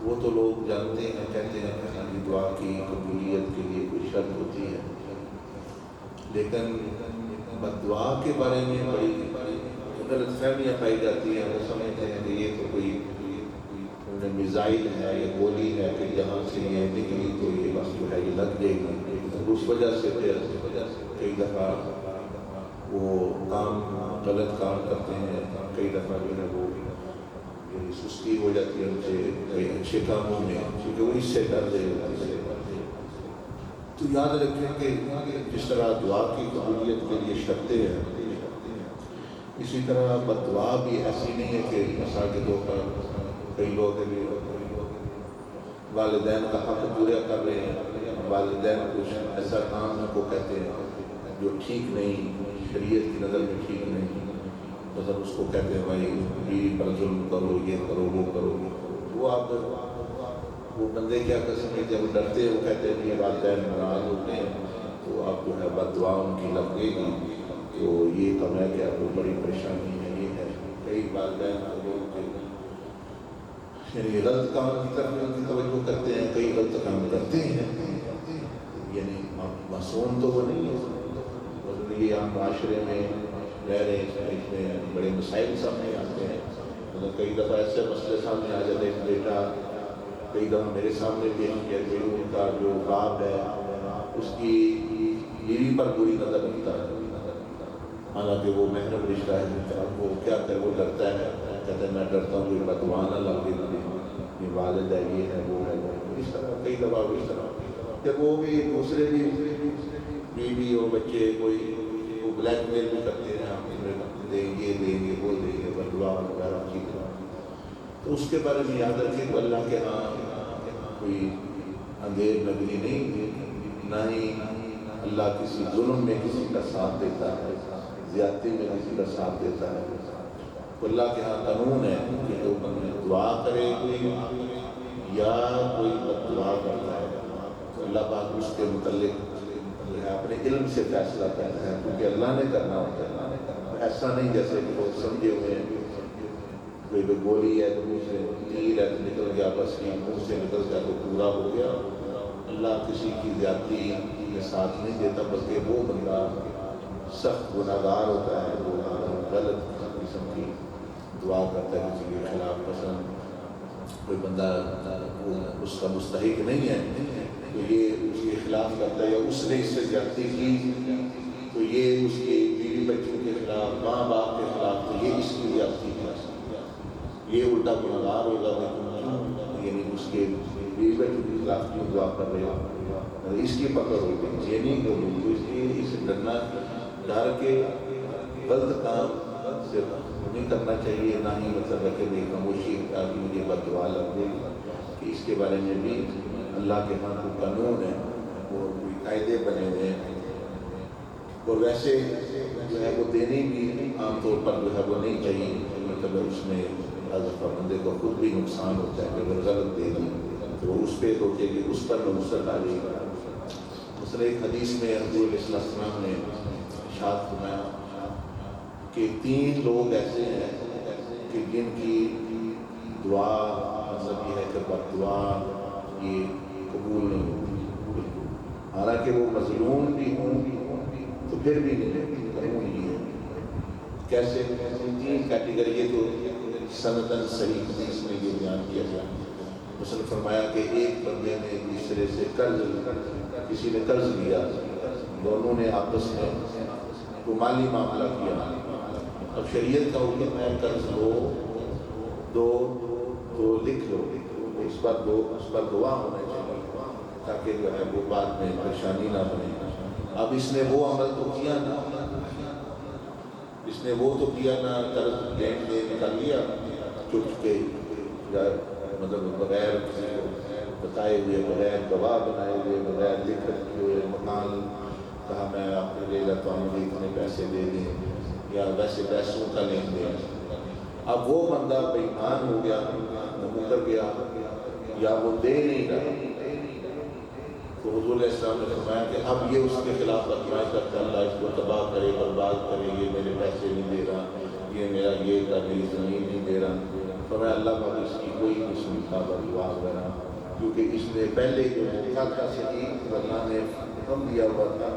وہ تو لوگ جانتے ہیں، کہتے ہیں کہ ہماری دعا کی قبولیت کے لیے کوئی شرط ہوتی ہے، لیکن بد دعا کے بارے میں بڑی غلط فہمیاں پائی جاتی ہیں۔ وہ سمجھتے ہیں کہ یہ تو کوئی میزائل ہے یا گولی ہے کہ جہاں سے یہ نکلی تو یہ بس جو ہے یہ لگ جائے گی، اس وجہ سے پھر کئی دفعہ وہ غلط کام کرتے ہیں، کئی دفعہ جو ہے وہ سستی ہو جاتی ہے ان سے کئی اچھے کاموں میں، کیونکہ وہ اس سے ڈر رہے ہوتے ہیں۔ تو یاد رکھیں کہ جس طرح دعا کی قبولیت کے لیے شرطیں ہیں، اسی طرح بد دعا بھی ایسی نہیں ہے کہ مساجدوں پر کئی لوگ والدین کا حق پورا کر رہے ہیں، والدین کچھ ایسا کام کو کہتے ہیں جو ٹھیک نہیں، شریعت کی نظر میں ٹھیک نہیں، مطلب اس کو کہتے ہیں بھائی بیوی پر ظلم کرو، یہ کرو وہ کرو، وہ آپ وہ بندے کیا کر سکتے ہیں، جب ڈرتے ہیں وہ کہتے ہیں کہ والدین ناراض ہوتے ہیں تو آپ جو ہے بد دعا ان کی لگ گئے گی، تو یہ کم ہے کہ آپ کو بڑی پریشانی ہے۔ یہ ہے کئی والدین لوگ یعنی غلط کام کی طرف ان کی توجہ کرتے ہیں، کئی غلط کام کرتے ہیں، یعنی معصوم تو وہ نہیں ہے، یہ ہم معاشرے میں رہ رہے ہیں، اس میں بڑے مسائل سامنے آتے ہیں، مطلب کئی دفعہ ایسے مسئلے سامنے آ جاتے ہیں، بیٹا کئی دفعہ میرے سامنے بھی ہے کہ ان کا جو باپ ہے اس کی بیوی پر بری نظر رکھتا ہے، حالانکہ وہ محرم رشتہ ہے، وہ کیا کرے، وہ ڈرتا ہے، کہتا ہے میں ڈرتا ہوں کہ بدعا نہ لگ گئی، یہ والد ہے، یہ ہے، وہ ہے، اس طرح کئی دفعہ اس طرح جب وہ بھی دوسرے بھی بیوی اور بچے کوئی وہ بلیک میل بھی کرتے ہیں، ہم دیں گے وہ دیں گے بدعا وغیرہ کی طرح، تو اس کے بارے میں یاد رکھیں کہ اللہ کے ہاں کوئی اندھیر نگری نہیں، نہ ہی اللہ کسی ظلم میں کسی کا ساتھ دیتا ہے، زیادتی میں کسی کا ساتھ دیتا ہے۔ تو اللہ کے ہاں قانون ہے کہ جو بندہ دعا کرے کوئی یا کوئی بد دعا کرتا ہے تو اللہ پاک اس کے متعلق اپنے علم سے فیصلہ کرتا ہے، کیونکہ اللہ نے کرنا ہوتا ہے، ایسا نہیں جیسے کہ لوگ سمجھے ہوئے ہیں کوئی گولی ہے تو منہ سے تیر ہے تو نکل گیا، بس یہ منہ سے نکل گیا تو پورا ہو گیا۔ اللہ کسی کی زیادتی میں ساتھ نہیں دیتا، بلکہ وہ بندہ سخت گناہگار ہوتا ہے، وہ غلط قسم کی دعا کرتا ہے کسی کے خلاف، پسند کوئی بندہ اس کا مستحق نہیں ہے تو یہ اس کے خلاف کرتا ہے، یا اس نے اس سے زیادتی کی تو یہ اس کے بیوی بچوں کے خلاف، ماں باپ کے خلاف، تو یہ اس کی زیادتی ہے، یہ الٹا گناہگار ہوگا، یعنی اس کے بیوی بچوں کے خلاف کیوں دعا کر رہے ہو، اس کی پکڑ ہوگی، یہ نہیں کروں تو اس لیے اسے ڈرنا، ڈر کے غلط کام سے نہیں کرنا چاہیے، نہ ہی مطلب رکھے گی خاموشی تاکہ مجھے بد دعا لگ گئی، کہ اس کے بارے میں بھی اللہ کے ہاں کو قانون ہے، وہ کوئی قاعدے بنے ہوئے ہیں، اور ویسے جو ہے وہ دینے بھی عام طور پر جو ہے وہ نہیں چاہیے، مطلب اس میں حضرت بندے کو خود بھی نقصان ہوتا ہے کہ اگر غلط دے دی تو اس پہ روکے گی، اس پر نصرت آ جائے گا۔ مثلا ایک حدیث میں حضور علیہ السلام نے ارشاد فرمایا کہ 3 لوگ ایسے ہیں کہ جن کی دعا مطلب یہ ہے کہ بد دعا یہ قبول نہیں ہوتی، حالانکہ وہ مظلوم بھی ہوں تو پھر بھی نہیں قبول نہیں ہے۔ کیسے 3 کیٹیگری، یہ تو سندن صحیح حدیث میں یہ بیان کیا گیا، مثلا فرمایا کہ ایک بندے نے دوسرے سے کسی نے قرض لیا، دونوں نے آپس میں تو مالی معاملہ کیا، اب شریعت کا حکم ہے قرض لو دو لکھ لو، اس پر گواہ ہونے چاہیے تاکہ جو ہے وہ بعد میں پریشانی نہ بنے۔ اب اس نے وہ عمل تو کیا نا، اس نے وہ تو کیا نا، قرض لین دین کر لیا چپ کے، مطلب بغیر کسی کو بتائے ہوئے، بغیر گواہ بنائے ہوئے، بغیر لکھ ہوئے، مکان کہا میں آپ کو لے لیتا ہوں، مجھے اتنے پیسے دے دیں، یا ویسے پیسوں کا لین دین۔ اب وہ بندہ بے ایمان ہو گیا، مکر گیا، یا وہ دے نہیں رہا، تو حضور علیہ السلام نے فرمایا کہ اب یہ اس کے خلاف بدعائیں کرتا ہے، اللہ اس کو تباہ کرے، برباد کرے، یہ میرے پیسے نہیں دے رہا، یہ میرا یہ میری زمین نہیں دے رہا، فرمایا اللہ پاک اس کی کوئی قسم بابا دعا وغیرہ، کیونکہ اس نے پہلے جو لکھا تھا صحیح اللہ نے حکم دیا ہوا تھا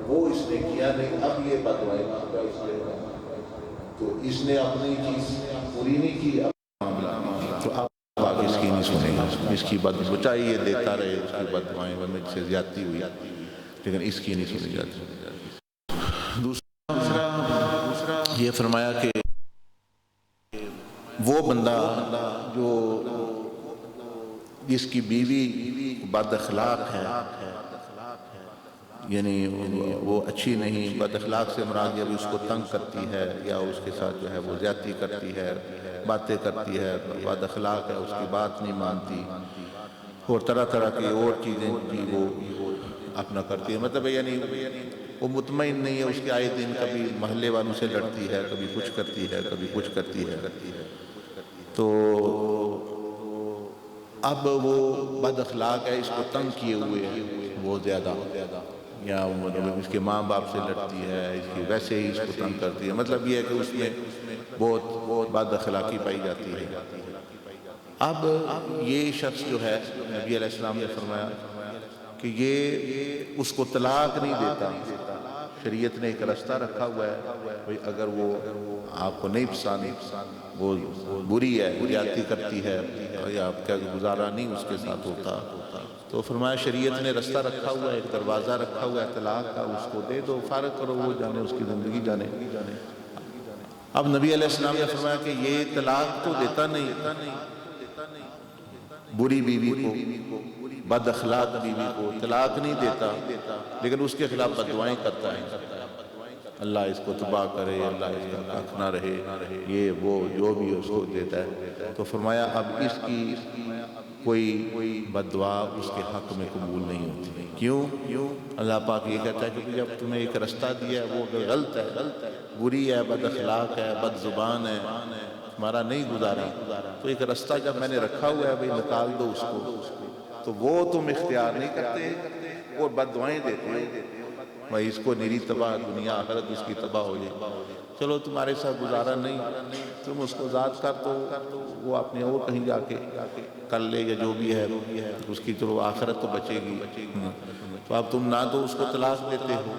وہ اس نے کیا نہیں، اب یہ بدوائے مانگا اس لیے، تو اس نے اپنی چیز پوری نہیں کی، تو اب آگے اس کی نہیں سنے گا، اس کی بد بچائی یہ دیتا رہے، اس کی بدوائیں ورنہ سے زیادتی ہوئی لیکن اس کی نہیں سنی جاتی۔ دوسرا یہ فرمایا کہ وہ بندہ جو جس کی بیوی بد اخلاق ہے، یعنی وہ اچھی نہیں، بد اخلاق سے مراد یہ اس کو تنگ کرتی ہے یا اس کے ساتھ جو ہے وہ زیادتی کرتی ہے، باتیں کرتی ہے، بد اخلاق ہے، اس کی بات نہیں مانتی اور طرح طرح کی اور چیزیں بھی وہ اپنا کرتی ہے، مطلب یعنی وہ مطمئن نہیں ہے، اس کے آئے دن کبھی محلے والوں سے لڑتی ہے، کبھی کچھ کرتی ہے، کبھی کچھ کرتی ہے، تو اب وہ بد اخلاق ہے، اس کو تنگ کیے ہوئے ہیں وہ زیادہ، یا اس کے ماں باپ سے لڑتی ہے، اس کی ویسے ہی اس کو تنگ کرتی ہے، مطلب یہ ہے کہ اس میں بہت بد اخلاقی پائی جاتی ہے۔ اب یہ شخص جو ہے نبی علیہ السلام نے فرمایا کہ یہ اس کو طلاق نہیں دیتا، شریعت نے ایک رستہ رکھا ہوا ہے، اگر وہ آپ کو نہیں پسند، وہ بری ہے، زیادتی کرتی ہے یا آپ کا گزارا نہیں اس کے ساتھ ہوتا، تو فرمایا شریعت نے رستہ رکھا ہوا ہے، ایک دروازہ رکھا ہوا ہے طلاق کا، اس کو دے دو، فارغ کرو، وہ جانے اس کی زندگی جانے۔ اب نبی علیہ السلام نے فرمایا کہ یہ طلاق تو دیتا نہیں، بری بیوی کو، بد اخلاق بیوی کو طلاق نہیں دیتا، لیکن اس کے خلاف بددعائیں کرتا ہے، اللہ اس کو تباہ کرے، اللہ اس کا کاکھ نہ رہے، یہ وہ جو بھی اس کو دیتا ہے، تو فرمایا اب اس کی کوئی بد دعا اس کے حق میں قبول نہیں ہوتی۔ کیوں؟ اللہ پاک یہ کہتا ہے کہ جب تمہیں ایک رستہ دیا ہے وہ اگر غلط ہے، بری ہے، بد اخلاق ہے، بد زبان ہے، ہمارا نہیں گزارا، تو ایک رستہ جب میں نے رکھا ہوا ہے بھئی نکال دو اس کو، تو وہ تم اختیار نہیں کرتے اور بد دعائیں دیتے ہو، بھئی اس کو نیری تباہ، دنیا آخرت اس کی تباہ ہو جائے، چلو تمہارے ساتھ گزارا نہیں، تم اس کو ذات کر دو، وہ اپنے اور کہیں جا کے کر لے یا جو بھی ہے اس کی، چلو آخرت تو بچے گی، تو اب تم نہ تو اس کو طلاق دیتے ہو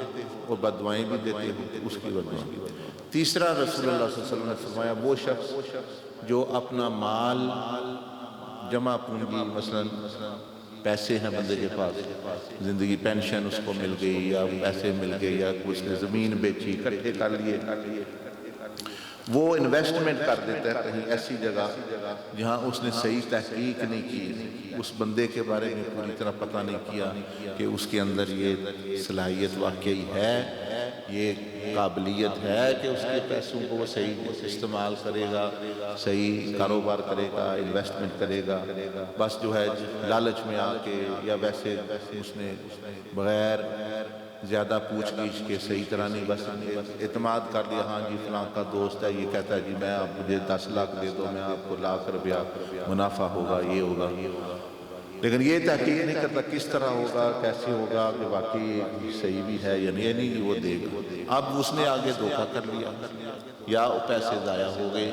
اور بد دعائیں بھی دیتے ہو اس کی بددعائیں۔ تیسرا رسول اللہ صلی اللہ علیہ وسلم نے فرمایا وہ شخص جو اپنا مال جمع پونجی، مثلا پیسے ہیں بندے کے پاس، زندگی پینشن اس کو مل گئی یا پیسے مل گئے یا اس نے زمین بیچی، اکٹھے کر لیے، وہ انویسٹمنٹ کر دیتا ہے کہیں ایسی جگہ جہاں اس نے صحیح تحقیق نہیں کی، اس بندے کے بارے میں پوری طرح پتہ نہیں کیا کہ اس کے اندر یہ صلاحیت واقعی ہے، یہ قابلیت ہے کہ اس کے پیسوں کو وہ صحیح استعمال کرے گا، صحیح کاروبار کرے گا، انویسٹمنٹ کرے گا، بس جو ہے لالچ میں آ کے یا ویسے اس نے بغیر زیادہ پوچھ گچھ کے صحیح طرح نہیں، بس اعتماد کر لیا، ہاں جی فلاں کا دوست ہے، یہ کہتا ہے جی میں آپ مجھے 10 لاکھ دے دو، میں آپ کو ₹1,00,000 منافع ہوگا، یہ ہوگا، لیکن یہ تحقیق نہیں کرتا کس طرح ہوگا، کیسے ہوگا، کہ واقعی صحیح بھی ہے یا نہیں کہ وہ دے گا۔ اب اس نے آگے دھوکہ کر لیا، یا پیسے ضائع ہو گئے،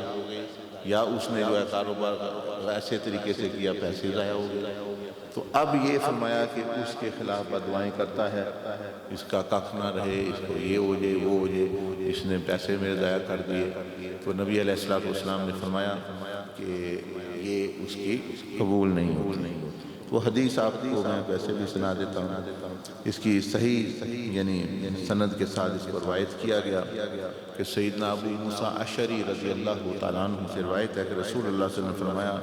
یا اس نے جو ہے کاروبار ایسے طریقے سے کیا پیسے ضائع ہو گئے، تو اب یہ فرمایا کہ اس کے خلاف بددعائیں کرتا ہے، اس کا ککھ نہ رہے، اس کو یہ ہو جائے وہ ہو جائے، اس نے پیسے میرے ضائع کر دیے، تو نبی علیہ السلام نے فرمایا کہ یہ اس کی قبول نہیں ہوتی۔ وہ حدیث آپ کو میں ویسے بھی سنا دیتا ہوں، اس کی صحیح یعنی سند کے ساتھ اس کو روایت کیا گیا کہ سیدنا ابو موسیٰ اشعری رضی اللہ تعالیٰ عنہ سے روایت ہے کہ رسول اللہ صلی اللہ علیہ وسلم نے فرمایا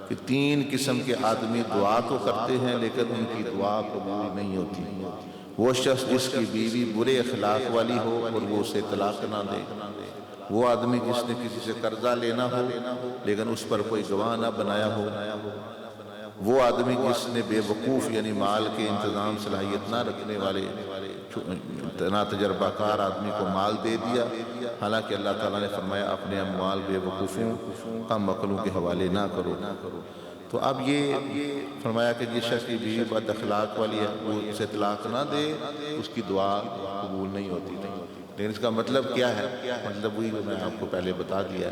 کہ 3 قسم کے آدمی دعا تو کرتے ہیں لیکن ان کی دعا قبول نہیں ہوتی۔ وہ شخص جس کی بیوی برے اخلاق والی ہو اور وہ اسے طلاق نہ دے، وہ آدمی جس نے کسی سے قرضہ لینا ہو لیکن اس پر کوئی گواہ نہ بنایا ہو، وہ آدمی جس نے بے وقوف یعنی مال کے انتظام صلاحیت نہ رکھنے والے نہ تجربہ کار آدمی کو مال دے دیا، حالانکہ اللہ تعالیٰ نے فرمایا اپنے اموال بے وقوفوں کم عقلوں کے حوالے نہ کرو۔ تو اب یہ فرمایا کہ جس شخص کی بیوی بد اخلاق والی ہے وہ اسے طلاق نہ دے، اس کی دعا قبول نہیں ہوتی۔ لیکن اس کا مطلب کیا ہے؟ مطلب وہی میں آپ کو پہلے بتا دیا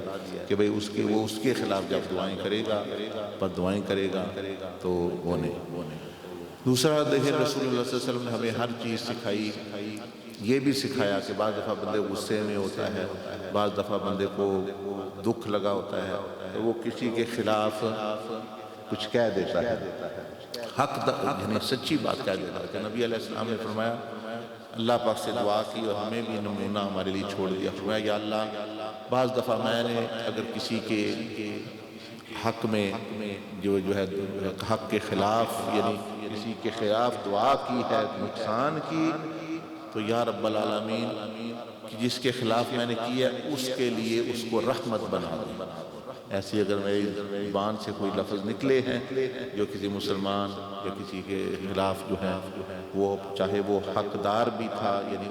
کہ بھئی وہ اس کے خلاف جب دعائیں کرے گا، بد دعائیں کرے گا تو وہ نہیں۔ دوسرا دیکھیں رسول اللہ صلی اللہ علیہ وسلم نے ہمیں ہر چیز سکھائی، یہ بھی سکھایا کہ بعض دفعہ بندے غصے میں ہوتا ہے، بعض دفعہ بندے کو دکھ لگا ہوتا ہے تو وہ کسی کے خلاف کچھ کہہ دیتا ہے، یعنی سچی بات کہہ دیتا ہے۔ کہ نبی علیہ السلام نے فرمایا، اللہ پاک سے دعا کی اور ہمیں بھی نمونہ ہمارے لیے چھوڑ دیا، فرمایا یا اللہ بعض دفعہ میں نے اگر کسی کے حق میں جو ہے حق کے خلاف، یعنی کسی کے خلاف دعا کی ہے، نقصان کی، تو یا رب العالمین جس کے خلاف میں نے کی ہے اس کے لیے اس کو رحمت بنا دے۔ ایسی اگر میری زبان سے کوئی لفظ نکلے ہیں جو کسی مسلمان یا کسی کے خلاف جو ہے وہ چاہے وہ حقدار بھی تھا، یعنی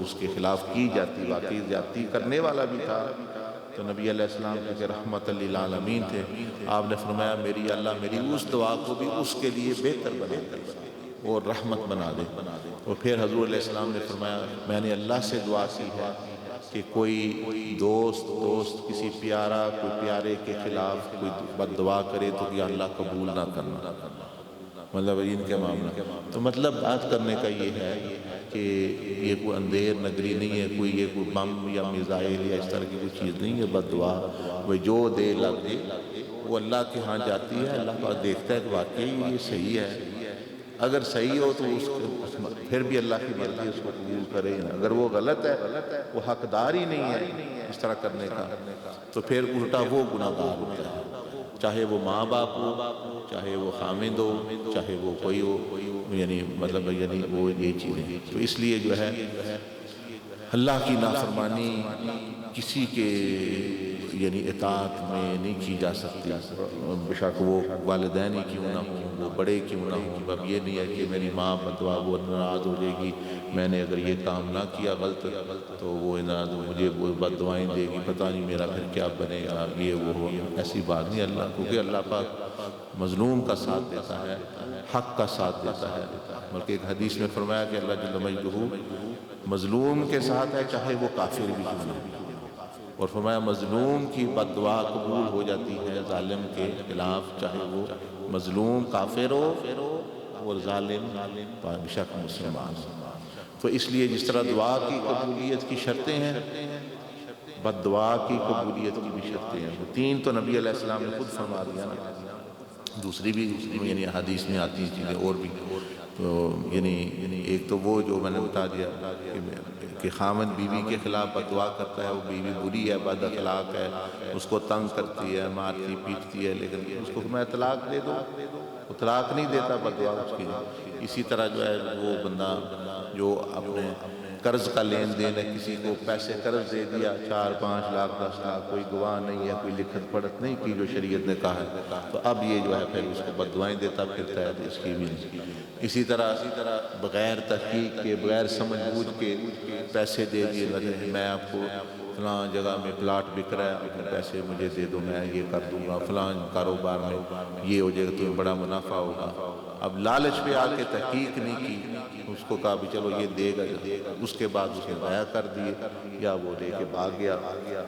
اس کے خلاف کی جاتی، واقعی زیادتی کرنے والا بھی تھا، تو نبی علیہ السلام کے رحمت للعالمین تھے، آپ نے فرمایا میری اللہ میری اس دعا کو بھی اس کے لیے بہتر بنا دے اور رحمت بنا دے۔ اور پھر حضور علیہ السلام نے فرمایا میں نے اللہ سے دعا کی ہے کہ کوئی دوست کسی کوئی پیارے کے خلاف کوئی بد دعا کرے تو کہ اللہ قبول نہ کرنا، مطلب ان کے معاملہ۔ تو مطلب بات کرنے کا یہ ہے کہ یہ کوئی اندھیر نگری نہیں ہے، یہ کوئی بم یا میزائل یا اس طرح کی کوئی چیز نہیں ہے۔ بد دعا وہ جو دے لگ دے وہ اللہ کے ہاں جاتی ہے، اللہ پاک دیکھتا ہے کہ واقعی یہ صحیح ہے، اگر صحیح ہو تو پھر بھی اللہ کی مرضی اس کو قبول کرے، اگر وہ غلط ہے وہ حقدار ہی نہیں ہے اس طرح کرنے کا تو پھر الٹا وہ گناہگار ہوتا ہے، چاہے وہ ماں باپ ہو، چاہے وہ خامد ہو، چاہے وہ کوئی ہو، یعنی مطلب وہ یہ چیزیں۔ تو اس لیے جو ہے اللہ کی نافرمانی کسی کے یعنی اطاعت میں نہیں کی جا سکتی، بشک وہ والدین ہی کیوں نہ ہوں، وہ بڑے کیوں نہ ہوں۔ اب یہ نہیں ہے کہ میری ماں بدعا وہ ناراض ہو جائے گی، میں نے اگر یہ کام نہ کیا غلط تو وہ ناراض مجھے وہ بد دعائیں دے گی، پتہ نہیں میرا پھر کیا بنے گا، یہ وہ ہو، ایسی بات نہیں۔ اللہ کیونکہ اللہ پاک مظلوم کا ساتھ دیتا ہے، حق کا ساتھ دیتا ہے، بلکہ ایک حدیث میں فرمایا کہ اللہ جل مجدہ مظلوم کے ساتھ ہے چاہے وہ کافر بھی کیوں نہ ہو، اور فرمایا مظلوم کی بد دعا قبول ہو جاتی ہے ظالم کے خلاف، چاہے وہ مظلوم کافر ہو اور ظالم بشک مسلمان ہو۔ تو اس لیے جس طرح دعا کی قبولیت کی شرطیں ہیں، بد دعا کی قبولیت کی بھی شرطیں ہیں۔ تین تو نبی علیہ السلام نے خود فرما دیا نا، دوسری بھی یعنی حدیث میں آتی ہیں چیزیں اور بھی، تو یعنی ایک تو وہ جو میں نے بتا دیا کہ خامد بیوی کے خلاف بد دعا کرتا ہے، وہ بیوی بری ہے، بد اخلاق ہے، اس کو تنگ کرتی ہے، مارتی پیٹتی ہے، لیکن اس کو میں طلاق دے دو، وہ طلاق نہیں دیتا، بد دعا اس کی۔ اسی طرح جو ہے وہ بندہ جو اپنے قرض کا لین دین ہے، کسی کو پیسے قرض دے دیا 4 5 لاکھ 10 لاکھ، کوئی گواہ نہیں ہے، کوئی لکھت پڑھت نہیں کی جو شریعت نے کہا ہے، تو اب یہ جو ہے پھر اس کو بد دعائیں دیتا پھرتا ہے، اس کی بھی نہیں۔ اسی طرح بغیر تحقیق کے، بغیر سمجھ بوجھ کے پیسے دے دیے، میں آپ کو فلاں جگہ میں پلاٹ بک رہا ہے، لیکن پیسے مجھے دے دو، میں یہ کر دوں گا، فلاں کاروبار میں یہ ہو جائے گا، تمہیں بڑا منافع ہوگا۔ اب لالچ پہ آ کے تحقیق نہیں کی، اس کو کہا بھی چلو یہ دے گا، اس کے بعد اسے ضائع کر دیے یا وہ لے کے بھاگ گیا،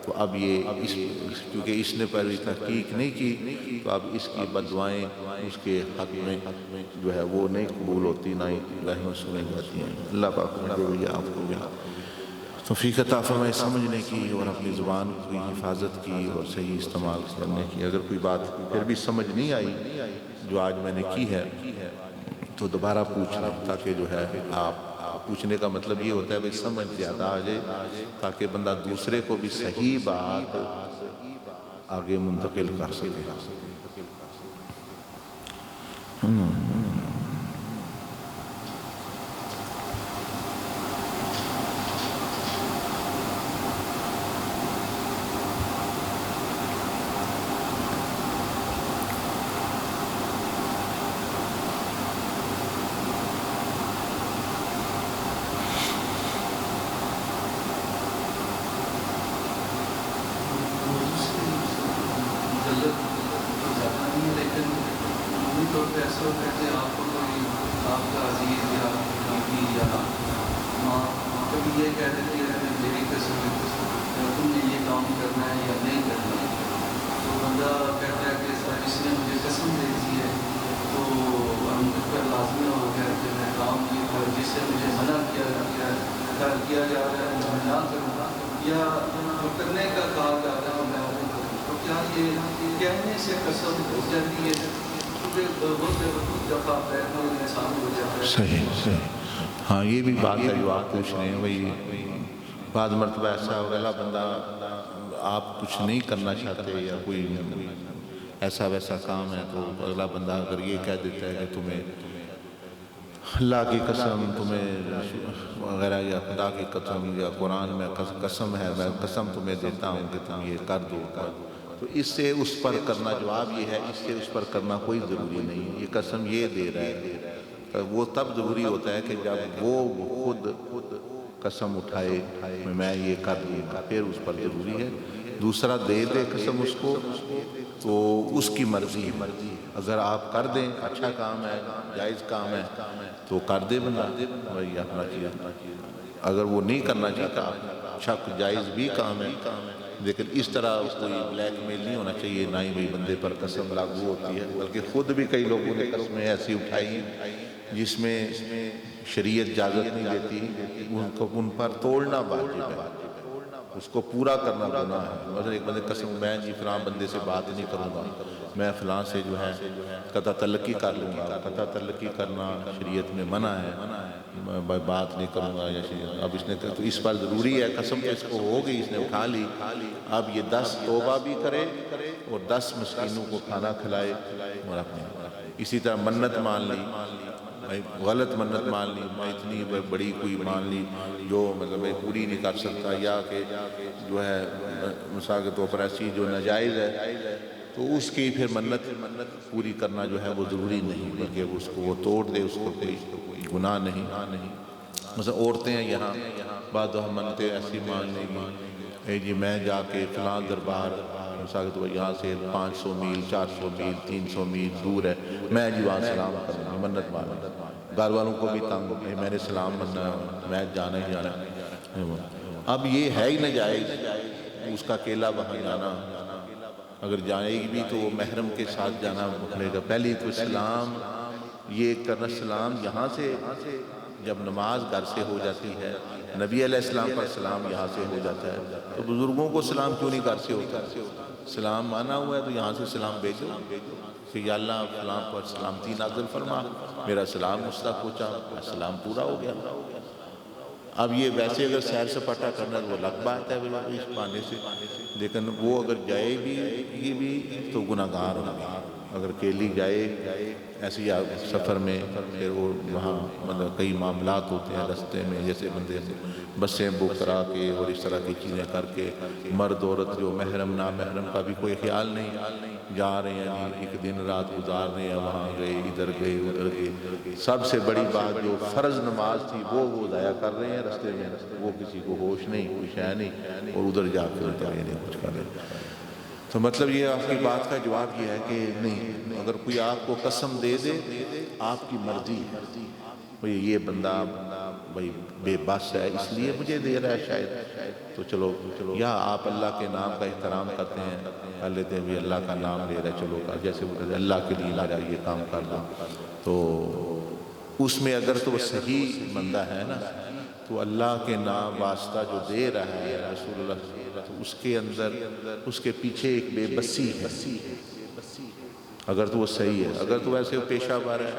تو اب یہ کیونکہ اس نے پہلے تحقیق نہیں کی، تو اب اس کی بد دعائیں اس کے حق میں جو ہے وہ نہیں قبول ہوتی، نہ ہی رحمت سنی جاتی ہیں۔ اللہ پاک مجھے بھی آپ کو بھی توفیق عطا فرمائے سمجھنے کی اور اپنی زبان کی حفاظت کی اور صحیح استعمال کرنے کی۔ اگر کوئی بات پھر بھی سمجھ نہیں آئی جو آج میں نے کی ہے تو دوبارہ پوچھنا، تاکہ جو ہے آپ پوچھنے کا مطلب یہ ہوتا ہے کہ سمجھ زیادہ آ جائے، تاکہ بندہ دوسرے کو بھی صحیح بات آگے منتقل کر سکے۔ ایسا ہوتا ہے کہ آپ کو کوئی آپ کا عزیز یا بیوی یا ماں کبھی یہ کہہ دیتی ہے کہ میری قسم تم نے یہ کام کرنا ہے یا نہیں کرنا. تو بندہ کہتا ہے کہ سر اس نے مجھے قسم دے دی ہے تو مجھ پر لازمی ہو گیا کہ میں کام جس سے مجھے منع کیا جا رہا ہے میں نہ کروں یا جو کرنے کا کہا جا رہا ہے میں وہ کروں. تو کیا یہ کہنے سے قسم ہو جاتی ہے؟ کیونکہ بہت دفعہ بیٹھنا انسان ہو جاتا ہے. صحیح صحیح. ہاں یہ بھی بات ہے جو آپ پوچھ رہے ہیں. وہی بعض مرتبہ ایسا ہوگا اللہ بندہ آپ کچھ نہیں کرنا چاہتے یا کوئی ایسا ویسا کام ہے تو اگلا بندہ اگر یہ کہہ دیتا ہے کہ تمہیں اللہ کی قسم تمہیں وغیرہ یا خدا کی قسم یا قرآن میں قسم ہے میں قسم تمہیں دیتا ہوں کہ تم یہ کر دو تو اس سے اس پر کرنا جواب یہ ہے اس سے اس پر کرنا کوئی ضروری نہیں ہے. یہ قسم یہ دے رہا ہے وہ تب ضروری ہوتا ہے کہ جب وہ خود قسم اٹھائے میں یہ کر دوں گا پھر اس پر ضروری ہے. دوسرا دے قسم اس کو تو اس کی مرضی اگر آپ کر دیں اچھا کام ہے جائز کام ہے تو کر دے بندہ وہی اپنا چیز. اگر وہ نہیں کرنا چاہتا شک جائز بھی کام ہے لیکن اس طرح کوئی بلیک میل نہیں ہونا چاہیے نہ ہی بندے پر قسم لاگو ہوتی ہے بلکہ خود بھی کئی لوگوں نے قسمیں ایسی اٹھائی ہیں جس میں شریعت اجازت نہیں دیتی ان پر توڑنا واجب ہے اس کو پورا کرنا گناہ ہے. مثلا ایک بندے قسم میں جی فلاں بندے سے بات نہیں کروں گا میں فلاں سے جو ہے قطع تعلقی کر لوں گا. قطع تعلقی کرنا شریعت میں منع ہے بات نہیں کروں گا یا اب اس نے تو اس پر ضروری ہے قسم تو اس کو ہو گئی اس نے اٹھا لی اب یہ 10 توبہ بھی کرے اور 10 مسکینوں کو کھانا کھلائے اور اپنے. اسی طرح منت مان لی غلط منت مان لی اتنی بڑی کوئی مان لی جو مطلب پوری نہیں کر سکتا یا کہ جو ہے مثال کے طور پر ایسی جو ناجائز ہے تو اس کی پھر منت پوری کرنا جو ہے وہ ضروری نہیں بلکہ اس کو وہ توڑ دے اس کو کوئی گناہ نہیں. مثلا عورتیں ہیں یہاں بعض دفعہ منتیں ایسی مان لیں گی جی میں جا کے فلاں دربار مثال کے طور پر یہاں سے 500 میل 400 میل 300 میل دور ہے میں جی وہاں سلام کرنا منت مانا گھر والوں کو بھی تنگ میں نے سلام کرنا میں جانا ہی جانا. اب یہ ہے ہی ناجائز اس کا اکیلا وہاں جانا اگر جائے گی بھی تو محرم کے ساتھ جانا پڑے گا. پہلی تو سلام یہ کرنا سلام یہاں سے جب نماز گھر سے ہو جاتی ہے نبی علیہ السلام پر سلام یہاں سے ہو جاتا ہے تو بزرگوں کو سلام کیوں نہیں گھر سے ہوتا. سلام مانا ہوا ہے تو یہاں سے سلام بھیجو کہ یا اللہ فلاں پر سلامتی نازل فرما میرا سلام اس تک پہنچا سلام پورا ہو گیا. اب یہ ویسے اگر سیر سپاٹا کرنا تو وہ الگ بات ہے اس بہانے سے لیکن وہ اگر جائے بھی تو گناہگار ہوگا. اگر اکیلی جائے ایسی سفر میں پھر وہ وہاں مطلب کئی معاملات ہوتے ہیں رستے میں جیسے بندے بسیں بک کرا کے اور اس طرح کی چیزیں کر کے مرد عورت جو محرم نامحرم کا بھی کوئی خیال نہیں جا رہے ہیں جی ایک دن رات گزار رہے ہیں وہاں گئے ادھر گئے ادھر گئے. سب سے بڑی بات جو فرض نماز تھی وہ ضائع کر رہے ہیں رستے میں وہ کسی کو ہوش نہیں کوئی شے نہیں اور ادھر جا کے کچھ کر رہے. تو مطلب یہ آپ کی بات کا جواب یہ ہے کہ نہیں اگر کوئی آپ کو قسم دے دے آپ کی مرضی بھئی یہ بندہ بھئی بے بس ہے اس لیے مجھے دے رہا ہے شاید تو چلو یا آپ اللہ کے نام کا احترام کرتے ہیں کر لیتے ہیں بھی اللہ کا نام لے رہا ہے چلو جیسے وہ کہتے ہیں اللہ کے لیے میرا یہ کام کر دو تو اس میں اگر تو وہ صحیح بندہ ہے نا تو اللہ کے نام واسطہ جو دے رہا ہے رسول اللہ تو اس کے اندر اس کے پیچھے ایک بے بسی ہے اگر تو وہ صحیح ہے. اگر تو ایسے پیشہ وار ہے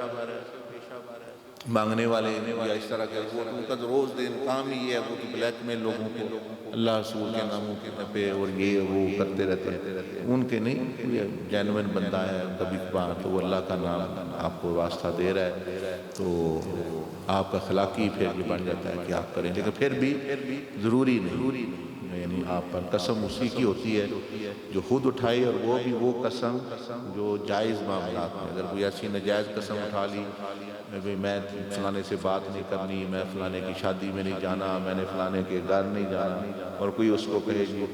مانگنے والے یا اس طرح کے وہ ان کا روز دن کام ہی ہے وہ تو بلیک میل لوگوں کو اللہ رسول کے ناموں کے پہ اور یہ وہ کرتے رہتے ہیں ان کے نہیں جینوئن بندہ ہے کبھی کبھار تو وہ اللہ کا نام آپ کو واسطہ دے رہا ہے تو آپ کا اخلاقی پھر یہ بن جاتا ہے کہ آپ کریں لیکن پھر بھی ضروری نہیں یعنی آپ پر قسم اسی کی ہوتی ہے جو خود اٹھائی اور وہ بھی وہ قسم جو جائز معاملات میں اگر کوئی ایسی ناجائز قسم اٹھا لی میں فلانے سے بات نہیں کرنی میں فلانے کی شادی میں نہیں جانا میں نے فلانے کے گھر نہیں جانا اور کوئی اس کو کہے گی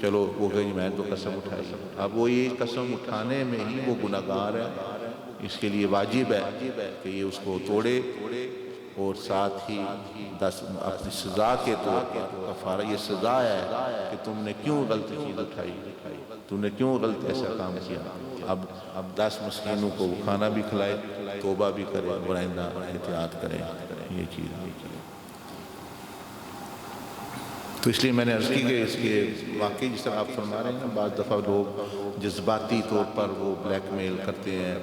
چلو وہ کہے میں تو قسم اٹھائی اب وہ یہ قسم اٹھانے میں ہی وہ گناہگار ہے اس کے لیے واجب ہے کہ یہ اس کو توڑے اور ساتھ ہی 10 اپنی سزا کے طور پر کفارہ، یہ سزا ہے کہ تم نے کیوں غلط چیز اٹھائی، تم نے کیوں غلط ایسا کام کیا، اب 10 مسکینوں کو وہ کھانا بھی کھلائے، توبہ بھی کرے اور آئندہ احتیاط کرے یہ چیز۔ تو اس لیے میں نے عرض کی کہ اس کے واقعی جس طرح آپ فرما رہے ہیں نا، بعض دفعہ لوگ جذباتی طور پر وہ بلیک میل کرتے ہیں،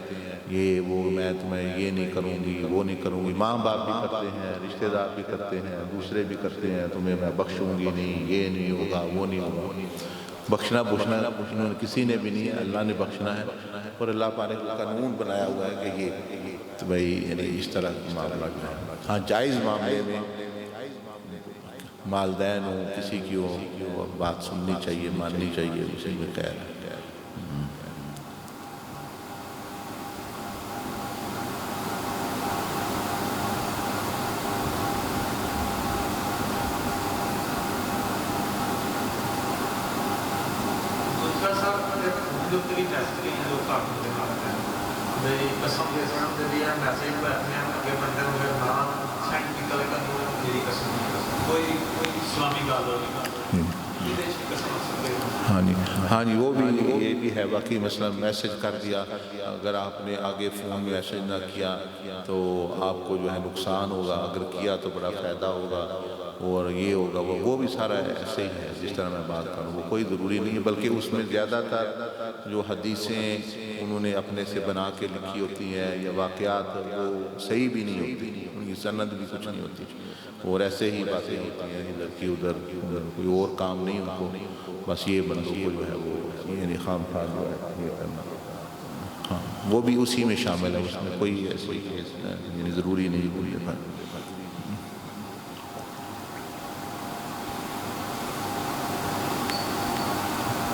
یہ وہ میں تمہیں یہ نہیں کروں گی، وہ نہیں کروں گی، ماں باپ بھی کرتے ہیں، رشتہ دار بھی کرتے ہیں، دوسرے بھی کرتے ہیں، تمہیں میں بخشوں گی نہیں، یہ نہیں ہوگا، وہ نہیں ہوگا۔ بخشنا انہوں نے کسی نے بھی نہیں ہے، اللہ نے بخشنا ہے، اور اللہ پاک نے قانون بنایا ہوا ہے کہ یہ تو بھائی یعنی اس طرح کا معاملہ جو ہے۔ ہاں جائز معاملے میں والدین ہوں، کسی کی ہو، بات سننی چاہیے، ماننی چاہیے، اسی میں خیر ہے۔ دوسرا صاحب جو تیری ٹیسٹ کی جو کارڈ کے حالت ہے میری قسم کے ساتھ دے دیا میسیج بیٹھنے ہیں کہ بندے ہوئے نام سینڈ کی کر کر میری قسم کوئی اسلامی گال ہوگی ہاں جی وہ بھی یہ بھی ہے واقعی، مثلا میسج کر دیا، اگر آپ نے آگے فون میں میسج نہ کیا تو آپ کو جو ہے نقصان ہوگا، اگر کیا تو بڑا فائدہ ہوگا، اور یہ ہوگا وہ بھی سارا ایسے ہی ہے جس طرح میں بات کروں، وہ کوئی ضروری نہیں ہے، بلکہ اس میں زیادہ تر جو حدیثیں انہوں نے اپنے سے بنا کے لکھی ہوتی ہیں یا واقعات وہ صحیح بھی نہیں ہوتی، ان کی سند بھی کچھ نہیں ہوتی، اور ایسے ہی باتیں ہوتی ہیں ادھر کی ادھر، کوئی اور کام نہیں ان کو، بس یہ بندوں کو جو ہے وہ یعنی خام خواہ جو ہے یہ کرنا، ہاں وہ بھی اسی میں شامل ہے، اس میں کوئی ایسی یعنی ضروری نہیں کوئی ہے۔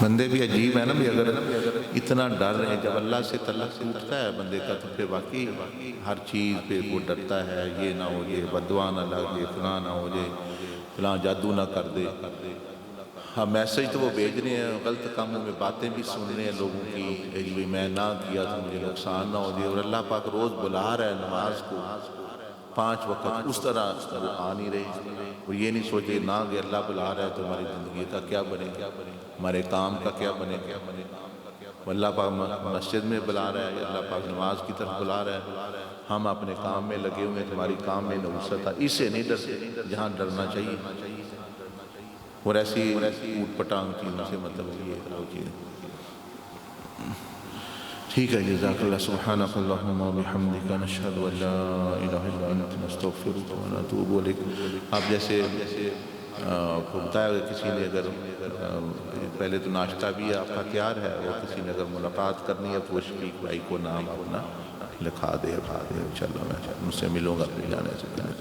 بندے بھی عجیب ہے نا بھی، اگر اتنا ڈر ہے، جب اللہ سے تعلق ٹوٹتا ہے بندے کا تو پھر واقعی ہر چیز پہ وہ ڈرتا ہے، یہ نہ ہو جائے، بددعا نہ لگ جائے، فلاں نہ ہو جائے، فلاں جادو نہ کر دے۔ ہاں میسج تو وہ بھیج رہے ہیں، غلط کاموں میں باتیں بھی سن رہے ہیں لوگوں کی کہ میں نہ کیا تو مجھے نقصان نہ ہو جائے، اور اللہ پاک روز بلا رہا ہے نماز کو 5 وقت، اس طرح وہ آ نہیں رہے، وہ یہ نہیں سوچے نہ کہ اللہ بلا رہا ہے تو ہماری زندگی کا کیا بنے گا، ہمارے کام کا کیا بنے گا۔ اللہ پاک مسجد میں بلا رہا ہے، اللہ پاک نماز کی طرف بلا رہا ہے، ہم اپنے کام میں لگے ہوئے ہیں، تمہاری کام میں نوست ہے، اس سے نہیں ڈرتے جہاں ڈرنا چاہیے، اور ایسی اوٹ پٹانگ چیزوں سے مطلب یہ وہ چیز۔ ٹھیک ہے، جزاک اللہ، سبحانک اللہم و بحمدک، نشہد ان لا الہ الا انت، نستغفرک و نتوب الیک۔ آپ جیسے کو بتایا کہ کسی نے اگر پہلے تو ناشتہ بھی آپ کا تیار ہے، اور کسی نے اگر ملاقات کرنی ہے تو وہ شفیق بھائی کو نام اپنا لکھا دے، انشاءاللہ میں ان سے ملوں گا پھر جانے سے پہلے۔